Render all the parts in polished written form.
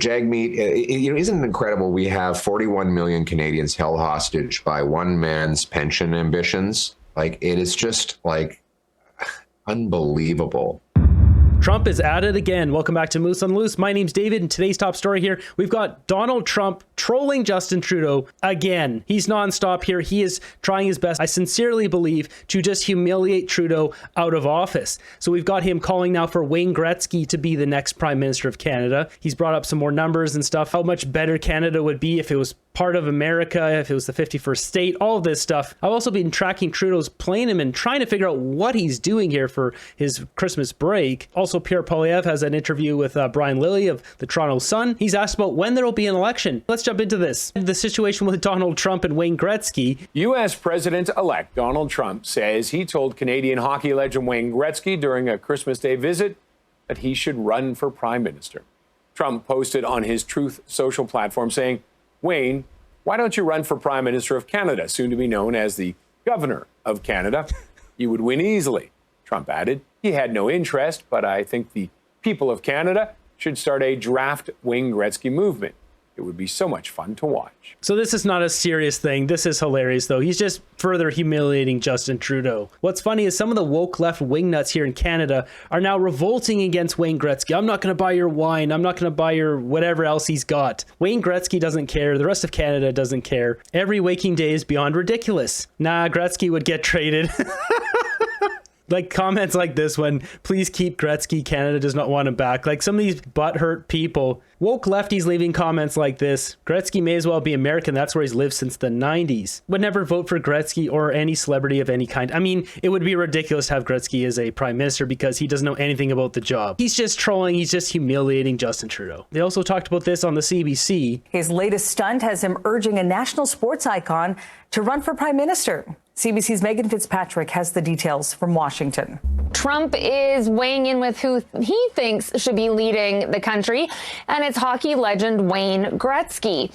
Jagmeet, isn't it incredible? We have 41 million Canadians held hostage by one man's pension ambitions. Like, it is just like unbelievable. Trump is at it again. Welcome back to Moose on the Loose. My name's David, and today's top story here, we've got Donald Trump trolling Justin Trudeau again. He's nonstop here. He is trying his best, I sincerely believe, to just humiliate Trudeau out of office. So we've got him calling now for Wayne Gretzky to be the next Prime Minister of Canada. He's brought up some more numbers and stuff, how much better Canada would be if it was part of America, if it was the 51st state, all of this stuff. I've also been tracking Trudeau's plane and trying to figure out what he's doing here for his Christmas break. Also, Pierre has an interview with Brian Lilly of the Toronto Sun. He's asked about when there will be an election. Let's jump into this. The situation with Donald Trump and Wayne Gretzky. U.S. President-elect Donald Trump says he told Canadian hockey legend Wayne Gretzky during a Christmas Day visit that he should run for Prime Minister. Trump posted on his Truth social platform saying, "Wayne, why don't you run for Prime Minister of Canada, soon to be known as the Governor of Canada? You would win easily." Trump added, he had no interest, but I think the people of Canada should start a draft Wayne Gretzky movement. It would be so much fun to watch. So this is not a serious thing. This is hilarious, though. He's just further humiliating Justin Trudeau. What's funny is some of the woke left wingnuts here in Canada are now revolting against Wayne Gretzky. I'm not going to buy your wine. I'm not going to buy your whatever else he's got. Wayne Gretzky doesn't care. The rest of Canada doesn't care. Every waking day is beyond ridiculous. Nah, Gretzky would get traded. Like comments like this one, please keep Gretzky, Canada does not want him back. Like some of these butthurt people, woke lefties leaving comments like this. Gretzky may as well be American. That's where he's lived since the 90s. Would never vote for Gretzky or any celebrity of any kind. I mean, it would be ridiculous to have Gretzky as a prime minister because he doesn't know anything about the job. He's just trolling. He's just humiliating Justin Trudeau. They also talked about this on the CBC. His latest stunt has him urging a national sports icon to run for prime minister. CBC's Megan Fitzpatrick has the details from Washington. Trump is weighing in with who he thinks should be leading the country, and it's hockey legend Wayne Gretzky.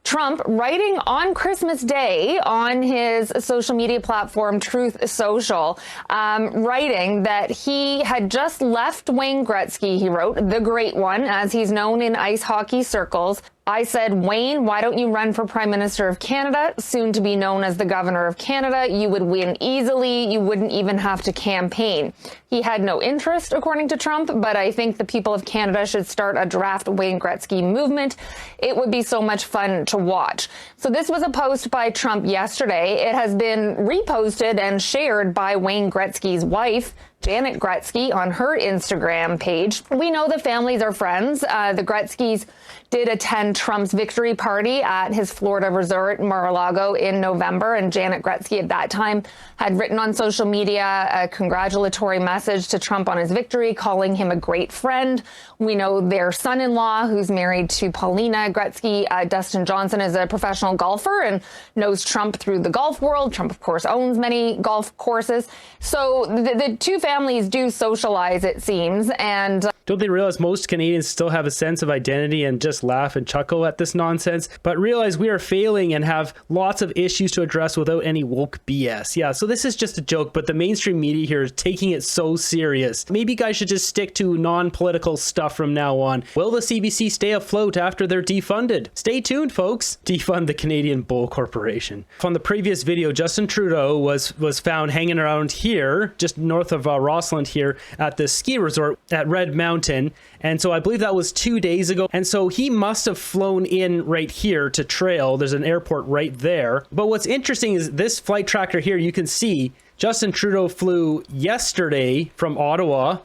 Trump writing on Christmas Day on his social media platform, Truth Social, writing that he had just left Wayne Gretzky, he wrote, the great one, as he's known in ice hockey circles. I said, Wayne, why don't you run for Prime Minister of Canada, soon to be known as the Governor of Canada? You would win easily. You wouldn't even have to campaign. He had no interest, according to Trump, but I think the people of Canada should start a draft Wayne Gretzky movement. It would be so much fun to watch. So this was a post by Trump yesterday. It has been reposted and shared by Wayne Gretzky's wife, Janet Gretzky, on her Instagram page. We know the families are friends. The Gretzkys did attend Trump's victory party at his Florida resort, Mar-a-Lago, in November, and Janet Gretzky at that time had written on social media a congratulatory message to Trump on his victory, calling him a great friend. We know their son-in-law, who's married to Paulina Gretzky, Dustin Johnson, is a professional golfer and knows Trump through the golf world. Trump, of course, owns many golf courses. So the two families do socialize, it seems, and don't they realize most Canadians still have a sense of identity and just laugh and chuckle at this nonsense, but realize we are failing and have lots of issues to address without any woke BS. Yeah, so this is just a joke, but the mainstream media here is taking it so serious. Maybe you guys should just stick to non-political stuff from now on. Will the CBC stay afloat after they're defunded? Stay tuned, folks. Defund the Canadian Bull Corporation. From the previous video, Justin Trudeau was found hanging around here, just north of Rossland here, at the ski resort at Red Mountain. And so I believe that was 2 days ago. And so he must have flown in right here to Trail. There's an airport right there. But what's interesting is this flight tracker here, you can see Justin Trudeau flew yesterday from Ottawa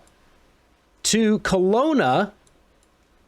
to Kelowna.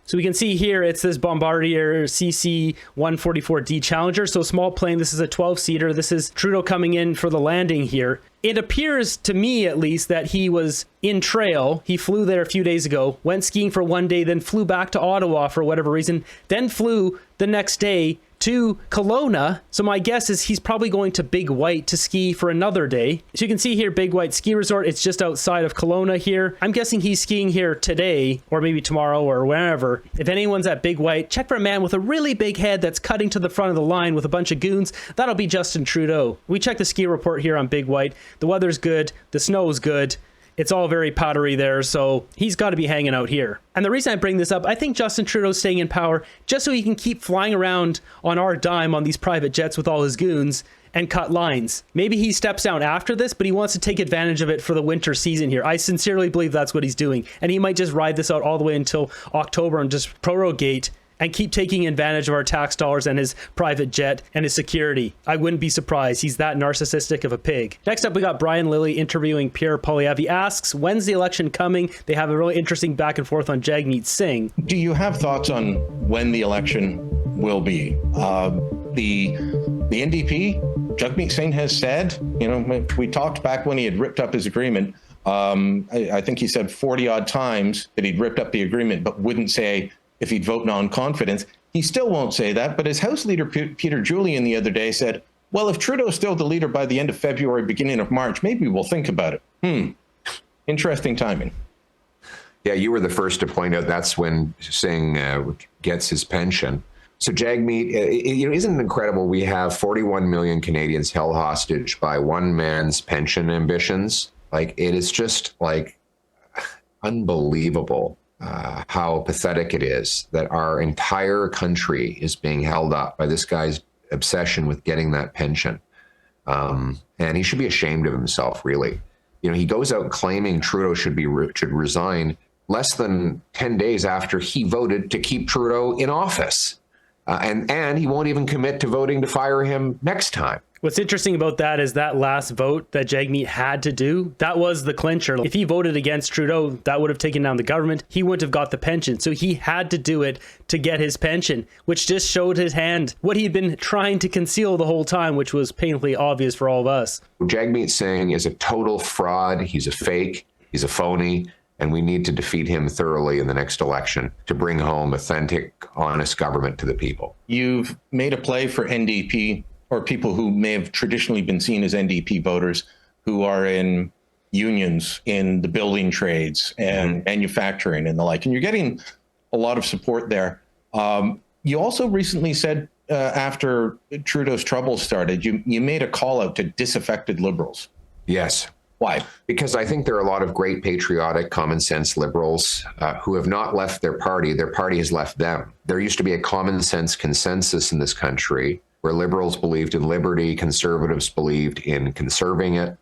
So we can see here, it's this Bombardier CC-144D Challenger. So small plane, this is a 12-seater. This is Trudeau coming in for the landing here. It appears to me, at least, that he was in Trail. He flew there a few days ago, went skiing for 1 day, then flew back to Ottawa for whatever reason, then flew the next day to Kelowna. So my guess is he's probably going to Big White to ski for another day. So you can see here, Big White Ski Resort. It's just outside of Kelowna here. I'm guessing he's skiing here today or maybe tomorrow or whenever. If anyone's at Big White, check for a man with a really big head that's cutting to the front of the line with a bunch of goons. That'll be Justin Trudeau. We check the ski report here on Big White. The weather's good. The snow's good. It's all very powdery there, so he's got to be hanging out here. And the reason I bring this up, I think Justin Trudeau's staying in power just so he can keep flying around on our dime on these private jets with all his goons and cut lines. Maybe he steps down after this, but he wants to take advantage of it for the winter season here. I sincerely believe that's what he's doing. And he might just ride this out all the way until October and just prorogate and keep taking advantage of our tax dollars and his private jet and his security. I wouldn't be surprised. He's that narcissistic of a pig. Next up, we got Brian Lilly interviewing Pierre. He asks, when's the election coming? They have a really interesting back and forth on Jagmeet Singh. Do you have thoughts on when the election will be? The NDP, Jagmeet Singh has said, we talked back when he had ripped up his agreement. I think he said 40 odd times that he'd ripped up the agreement, but wouldn't say if he'd vote non-confidence. He still won't say that, but his House leader, Peter Julian, the other day said, well, if Trudeau's still the leader by the end of February, beginning of March, maybe we'll think about it. Interesting timing. Yeah, you were the first to point out that's when Singh gets his pension. So Jagmeet, isn't it incredible? We have 41 million Canadians held hostage by one man's pension ambitions. Like, it is just like unbelievable how pathetic it is that our entire country is being held up by this guy's obsession with getting that pension. And he should be ashamed of himself, really. He goes out claiming Trudeau should resign less than 10 days after he voted to keep Trudeau in office. And he won't even commit to voting to fire him next time. What's interesting about that is that last vote that Jagmeet had to do, that was the clincher. If he voted against Trudeau, that would have taken down the government. He wouldn't have got the pension. So he had to do it to get his pension, which just showed his hand, what he'd been trying to conceal the whole time, which was painfully obvious for all of us. Jagmeet Singh is a total fraud. He's a fake. He's a phony. And we need to defeat him thoroughly in the next election to bring home authentic, honest government to the people. You've made a play for NDP, or people who may have traditionally been seen as NDP voters, who are in unions in the building trades and manufacturing and the like. And you're getting a lot of support there. You also recently said, after Trudeau's troubles started, you made a call out to disaffected Liberals. Yes. Why? Because I think there are a lot of great patriotic, common sense Liberals who have not left their party. Their party has left them. There used to be a common sense consensus in this country where Liberals believed in liberty, Conservatives believed in conserving it.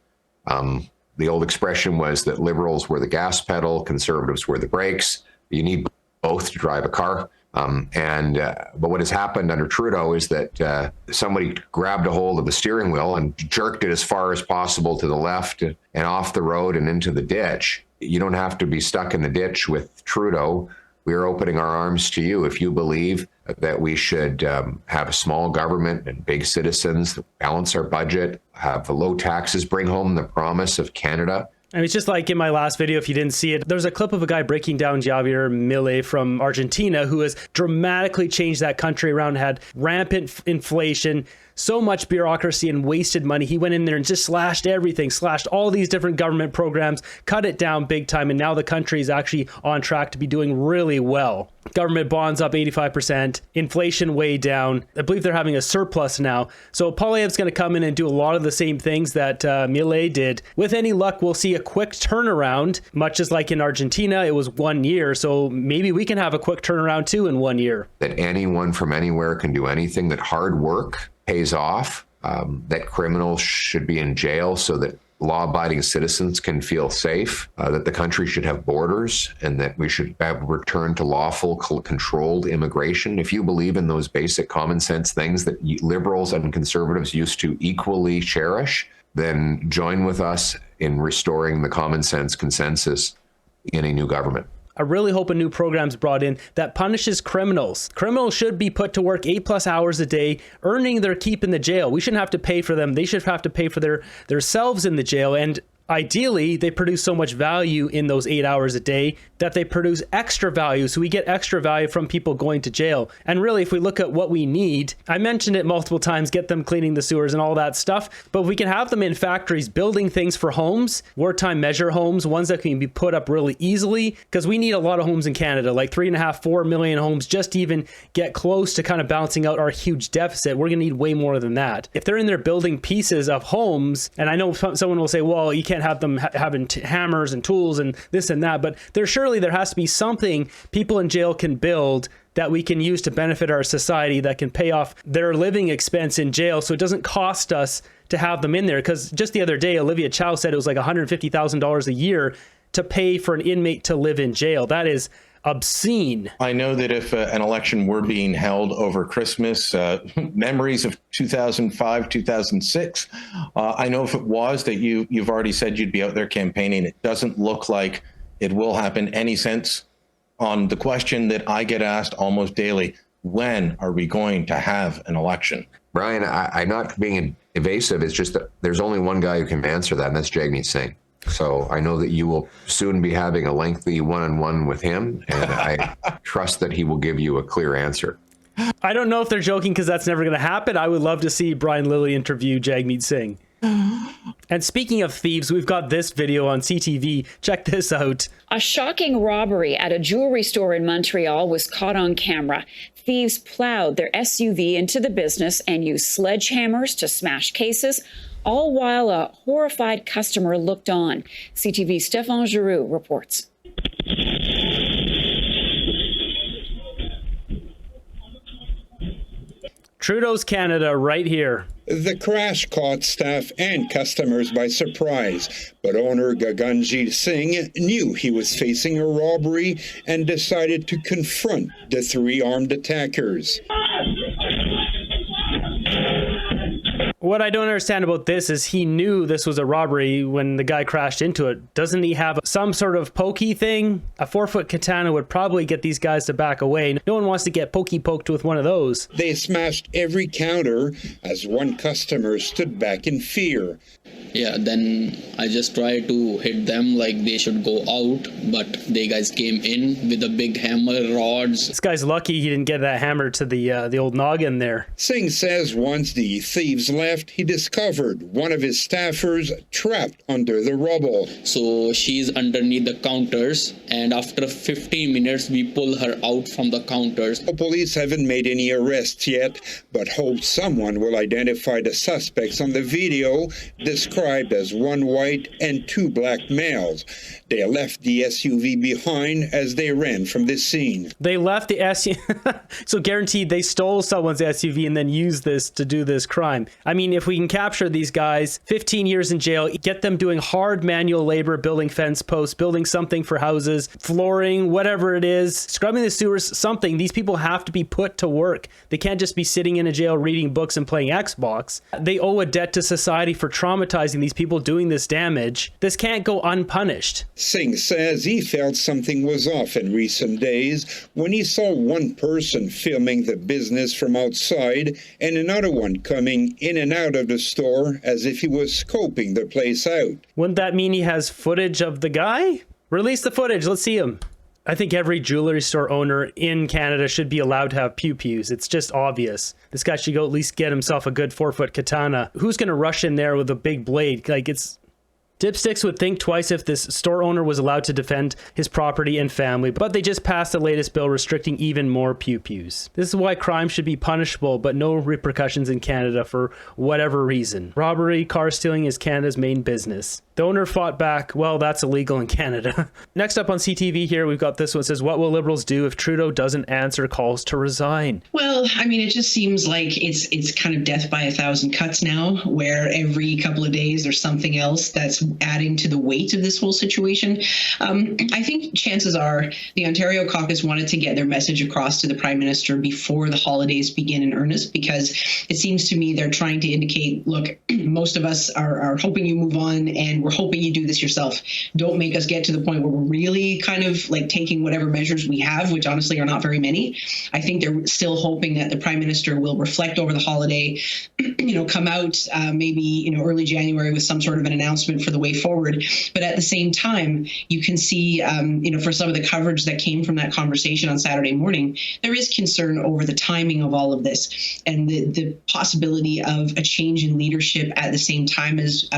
The old expression was that Liberals were the gas pedal, Conservatives were the brakes. You need both to drive a car. But what has happened under Trudeau is that somebody grabbed a hold of the steering wheel and jerked it as far as possible to the left and off the road and into the ditch. You don't have to be stuck in the ditch with Trudeau. We are opening our arms to you if you believe that we should have a small government and big citizens, balance our budget, have low taxes, bring home the promise of Canada. I mean, it's just like in my last video, if you didn't see it, there's a clip of a guy breaking down Javier Milei from Argentina, who has dramatically changed that country around, had rampant inflation, so much bureaucracy and wasted money. He went in there and just slashed everything, slashed all these different government programs, cut it down big time. And now the country is actually on track to be doing really well. Government bonds up 85%, inflation way down. I believe they're having a surplus now. So Poilievre's going to come in and do a lot of the same things that Milei did. With any luck, we'll see a quick turnaround, much as like in Argentina, it was 1 year. So maybe we can have a quick turnaround too in 1 year. That anyone from anywhere can do anything, that hard work pays off, that criminals should be in jail so that law-abiding citizens can feel safe, that the country should have borders, and that we should have return to lawful, controlled immigration. If you believe in those basic common sense things that Liberals and Conservatives used to equally cherish, then join with us in restoring the common sense consensus in a new government. I really hope a new program's brought in that punishes criminals. Criminals should be put to work 8+ hours a day, earning their keep in the jail. We shouldn't have to pay for them. They should have to pay for themselves in the jail. And ideally, they produce so much value in those 8 hours a day that they produce extra value. So we get extra value from people going to jail. And really, if we look at what we need, I mentioned it multiple times, get them cleaning the sewers and all that stuff. But if we can have them in factories building things for homes, wartime measure homes, ones that can be put up really easily, because we need a lot of homes in Canada, like 3.5-4 million homes, just to even get close to kind of balancing out our huge deficit. We're going to need way more than that. If they're in there building pieces of homes, and I know someone will say, well, you can't can't have them having hammers and tools and this and that. But there has to be something people in jail can build that we can use to benefit our society, that can pay off their living expense in jail, so it doesn't cost us to have them in there. Because just the other day, Olivia Chow said it was like $150,000 a year to pay for an inmate to live in jail. That is obscene. I know that if an election were being held over Christmas, memories of 2005, 2006, I know if it was that you've already said you'd be out there campaigning. It doesn't look like it will happen. Any sense on the question that I get asked almost daily: when are we going to have an election? Brian, I'm not being evasive. It's just that there's only one guy who can answer that, and that's Jagmeet Singh. So I know that you will soon be having a lengthy one-on-one with him, and I trust that he will give you a clear answer. I don't know if they're joking, because that's never going to happen. I would love to see Brian Lilley interview Jagmeet Singh. And speaking of thieves, we've got this video on CTV. Check this out. A shocking robbery at a jewelry store in Montreal was caught on camera. Thieves plowed their SUV into the business and used sledgehammers to smash cases, all while a horrified customer looked on. CTV's Stéphane Giroux reports. Trudeau's Canada right here. The crash caught staff and customers by surprise, but owner Jagmeet Singh knew he was facing a robbery and decided to confront the three armed attackers. What I don't understand about this is he knew this was a robbery when the guy crashed into it. Doesn't he have some sort of pokey thing? A 4-foot katana would probably get these guys to back away. No one wants to get poked with one of those. They smashed every counter as one customer stood back in fear. Yeah, then I just tried to hit them like they should go out, but they guys came in with a big hammer, rods. This guy's lucky he didn't get that hammer to the old noggin there. Singh says once the thieves left, he discovered one of his staffers trapped under the rubble. So she's underneath the counters, and after 15 minutes, we pull her out from the counters. The police haven't made any arrests yet, but hope someone will identify the suspects on the video, described as one white and two black males. They left the SUV behind as they ran from the scene. They left the SUV, so guaranteed they stole someone's SUV and then used this to do this crime. I mean, if we can capture these guys, 15 years in jail, get them doing hard manual labor, building fence posts, building something for houses, flooring, whatever it is, scrubbing the sewers, something. These people have to be put to work. They can't just be sitting in a jail reading books and playing Xbox. They owe a debt to society for traumatizing these people doing this damage. This can't go unpunished. Singh says he felt something was off in recent days when he saw one person filming the business from outside and another one coming in and out of the store as if he was scoping the place out. Wouldn't that mean he has footage of the guy? Release the footage. Let's see him. I think every jewelry store owner in Canada should be allowed to have pew-pews. It's just obvious. This guy should go at least get himself a good 4-foot katana. Who's going to rush in there with a big blade? Like, it's... Dipsticks would think twice if this store owner was allowed to defend his property and family, but they just passed the latest bill restricting even more pew-pews. This is why crime should be punishable, but no repercussions in Canada for whatever reason. Robbery, car stealing is Canada's main business. The owner fought back. Well, that's illegal in Canada. Next up on CTV here, we've got this one. It says, what will Liberals do if Trudeau doesn't answer calls to resign? Well, I mean, it just seems like it's kind of death by 1,000 cuts now, where every couple of days there's something else that's adding to the weight of this whole situation. I think chances are the Ontario caucus wanted to get their message across to the Prime Minister before the holidays begin in earnest, because it seems to me they're trying to indicate, look, most of us are hoping you move on, and we're hoping you do this yourself. Don't make us get to the point where we're really kind of like taking whatever measures we have, which honestly are not very many. I think they're still hoping that the Prime Minister will reflect over the holiday, come out maybe, early January with some sort of an announcement for the way forward. But at the same time, you can see, for some of the coverage that came from that conversation on Saturday morning, there is concern over the timing of all of this and the possibility of a change in leadership at the same time as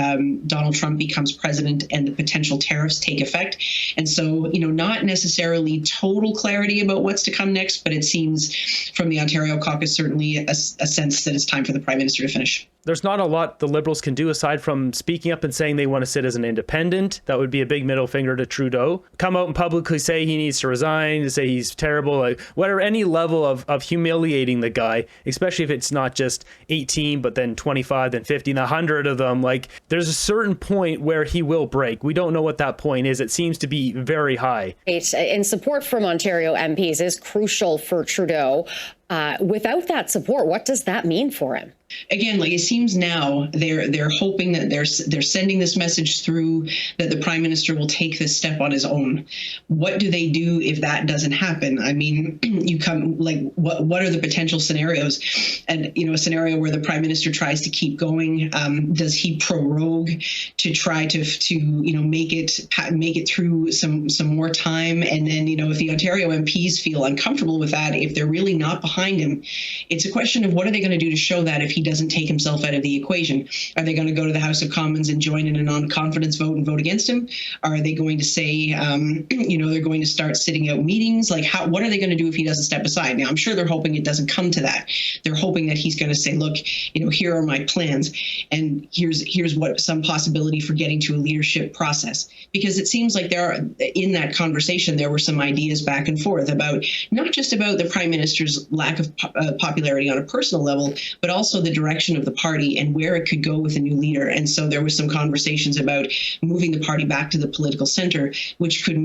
Donald Trump becomes president and the potential tariffs take effect. And so, not necessarily total clarity about what's to come next, but it seems from the Ontario caucus certainly a sense that it's time for the Prime Minister to finish. There's not a lot the Liberals can do aside from speaking up and saying they want to sit as an independent. That would be a big middle finger to Trudeau. Come out and publicly say he needs to resign, to say he's terrible, like whatever, any level of humiliating the guy, especially if it's not just 18, but then 25, then 50, and 100 of them. Like, there's a certain point where he will break. We don't know what that point is. It seems to be very high. And support from Ontario MPs is crucial for Trudeau. Without that support, what does that mean for him? Again, like, it seems now they're hoping that they're sending this message through that the Prime Minister will take this step on his own. What do they do if that doesn't happen? I mean, what are the potential scenarios? And, you know, a scenario where the Prime Minister tries to keep going, does he prorogue to try to make it through some more time? And then, you know, if the Ontario MPs feel uncomfortable with that, if they're really not behind him, it's a question of what are they going to do to show that if he doesn't take himself out of the equation? Are they going to go to the House of Commons and join in a non-confidence vote and vote against him? Are they going to say, they're going to start sitting out meetings? Like, what are they going to do if he doesn't step aside? Now, I'm sure they're hoping it doesn't come to that. They're hoping that he's going to say, look, you know, here are my plans, and here's what some possibility for getting to a leadership process. Because it seems like in that conversation, there were some ideas back and forth about not just about the Prime Minister's lack of popularity on a personal level, but also the direction of the party and where it could go with a new leader. And so there was some conversations about moving the party back to the political center, which could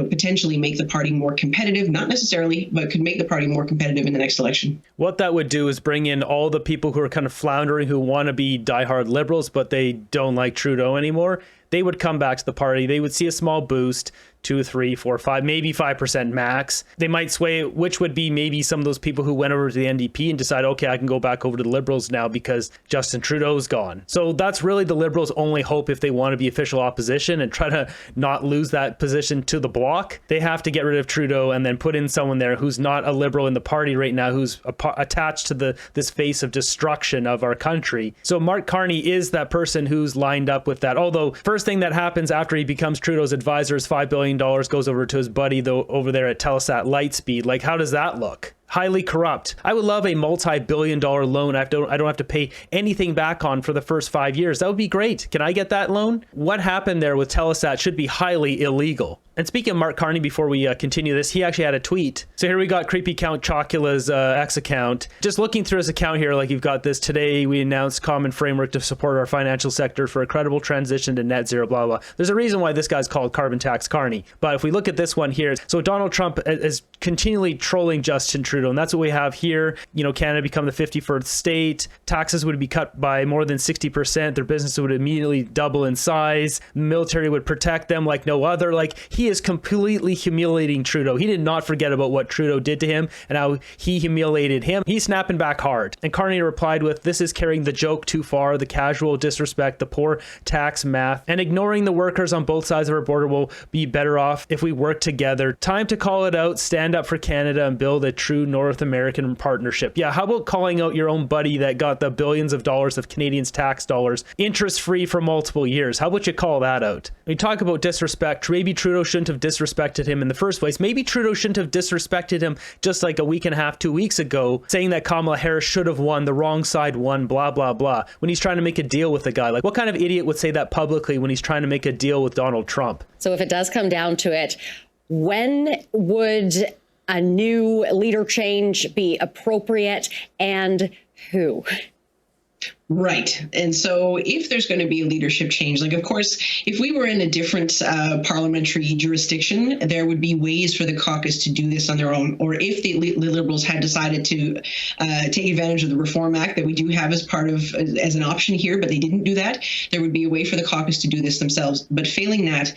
potentially make the party more competitive, not necessarily, but could make the party more competitive in the next election. What that would do is bring in all the people who are kind of floundering, who want to be diehard Liberals, but they don't like Trudeau anymore. They would come back to the party. They would see a small boost, 2, 3, 4, 5, maybe 5% max. They might sway, which would be maybe some of those people who went over to the NDP and decide, okay, I can go back over to the Liberals now because Justin Trudeau's gone. So that's really the Liberals' only hope if they want to be official opposition and try to not lose that position to the Bloc. They have to get rid of Trudeau and then put in someone there who's not a Liberal in the party right now, who's attached to this face of destruction of our country. So Mark Carney is that person who's lined up with that. Although, first thing that happens after he becomes Trudeau's advisor is $5 billion goes over to his buddy over there at Telesat Lightspeed. Like, how does that look? Highly corrupt. I would love a multi-billion-dollar loan I don't have to pay anything back on for the first 5 years. That would be great. Can I get that loan? What happened there with Telesat should be highly illegal. And speaking of Mark Carney, before we continue this, he actually had a tweet. So here we got Creepy Count Chocula's X account. Just looking through his account here, like you've got this: today we announced common framework to support our financial sector for a credible transition to net zero, blah, blah. There's a reason why this guy's called Carbon Tax Carney. But if we look at this one here, so Donald Trump is continually trolling Justin Trudeau, and that's what we have here. You know, Canada become the 51st state. Taxes would be cut by more than 60%. Their business would immediately double in size. The military would protect them like no other. Like, he is completely humiliating Trudeau. He did not forget about what Trudeau did to him and how he humiliated him. He's snapping back hard. And Carney replied with, "This is carrying the joke too far. The casual disrespect, the poor tax math, and ignoring the workers on both sides of our border will be better off if we work together. Time to call it out, stand up for Canada, and build a true North American partnership." Yeah, how about calling out your own buddy that got the billions of dollars of Canadians' tax dollars interest-free for multiple years? How about you call that out? We talk about disrespect. Maybe Trudeau shouldn't have disrespected him in the first place. Maybe Trudeau shouldn't have disrespected him just like a week and a half, 2 weeks ago, saying that Kamala Harris should have won, the wrong side won, blah, blah, blah, when he's trying to make a deal with the guy. Like, what kind of idiot would say that publicly when he's trying to make a deal with Donald Trump? So if it does come down to it, when would a new leader change be appropriate, and who? Right. And so if there's going to be a leadership change, like, of course, if we were in a different parliamentary jurisdiction, there would be ways for the caucus to do this on their own. Or if the Liberals had decided to take advantage of the Reform Act that we do have as an option here, but they didn't do that, there would be a way for the caucus to do this themselves. But failing that,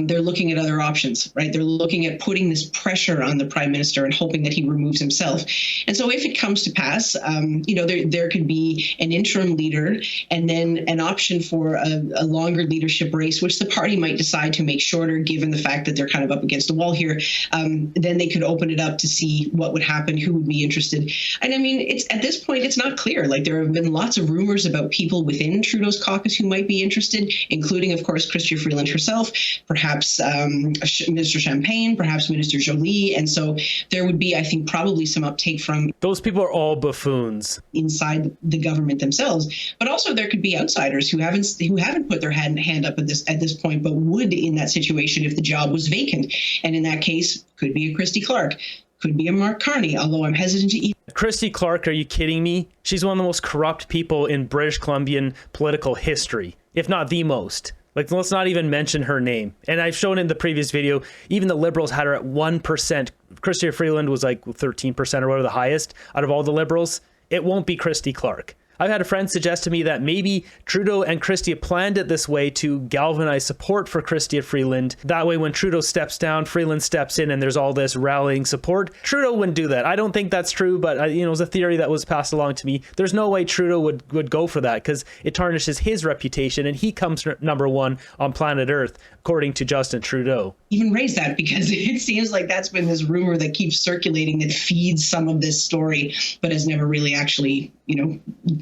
they're looking at other options, right? They're looking at putting this pressure on the Prime Minister and hoping that he removes himself. And so if it comes to pass, there could be an interim leader and then an option for a longer leadership race, which the party might decide to make shorter, given the fact that they're kind of up against the wall here. Then they could open it up to see what would happen, who would be interested. And I mean, it's at this point, it's not clear. Like, there have been lots of rumors about people within Trudeau's caucus who might be interested, including, of course, Chrystia Freeland herself, perhaps Minister Champagne, perhaps Minister Joly. And so there would be, I think, probably some uptake from those people are all buffoons inside the government themselves. themselves. But also there could be outsiders who haven't put their hand up at this point, but would in that situation if the job was vacant. And in that case, could be a Christy Clark, could be a Mark Carney, although I'm hesitant to even. Christy Clark, are you kidding me? She's one of the most corrupt people in British Columbian political history, if not the most. Like, let's not even mention her name. And I've shown in the previous video, even the Liberals had her at 1%. Chrystia Freeland was like 13% or whatever, the highest out of all the Liberals. It won't be Christy Clark. I've had a friend suggest to me that maybe Trudeau and Chrystia planned it this way to galvanize support for Chrystia Freeland. That way, when Trudeau steps down, Freeland steps in and there's all this rallying support. Trudeau wouldn't do that. I don't think that's true, but it was a theory that was passed along to me. There's no way Trudeau would go for that because it tarnishes his reputation and he comes number one on planet Earth, according to Justin Trudeau. Even raise that because it seems like that's been this rumor that keeps circulating that feeds some of this story, but has never really actually,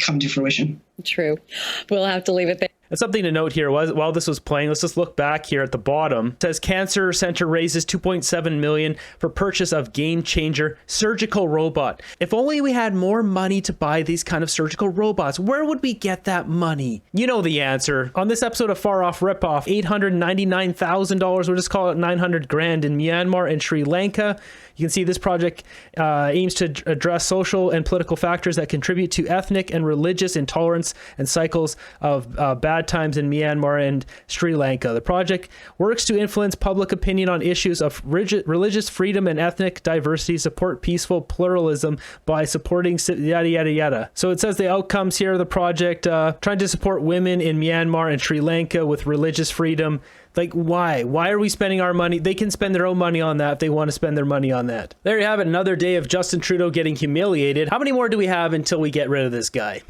come to fruition. True. We'll have to leave it there. And something to note here was while this was playing, let's just look back here at the bottom. It says Cancer Center raises $2.7 million for purchase of game changer surgical robot. If only we had more money to buy these kind of surgical robots, where would we get that money? You know the answer. On this episode of Far Off Ripoff, $899,000, we'll just call it 900 grand in Myanmar and Sri Lanka. You can see this project aims to address social and political factors that contribute to ethnic and religious intolerance and cycles of bad times in Myanmar and Sri Lanka. The project works to influence public opinion on issues of religious freedom and ethnic diversity, support peaceful pluralism by supporting yada, yada, yada. So it says the outcomes here of the project, trying to support women in Myanmar and Sri Lanka with religious freedom. Like, why? Why are we spending our money? They can spend their own money on that if they want to spend their money on that. There you have it. Another day of Justin Trudeau getting humiliated. How many more do we have until we get rid of this guy?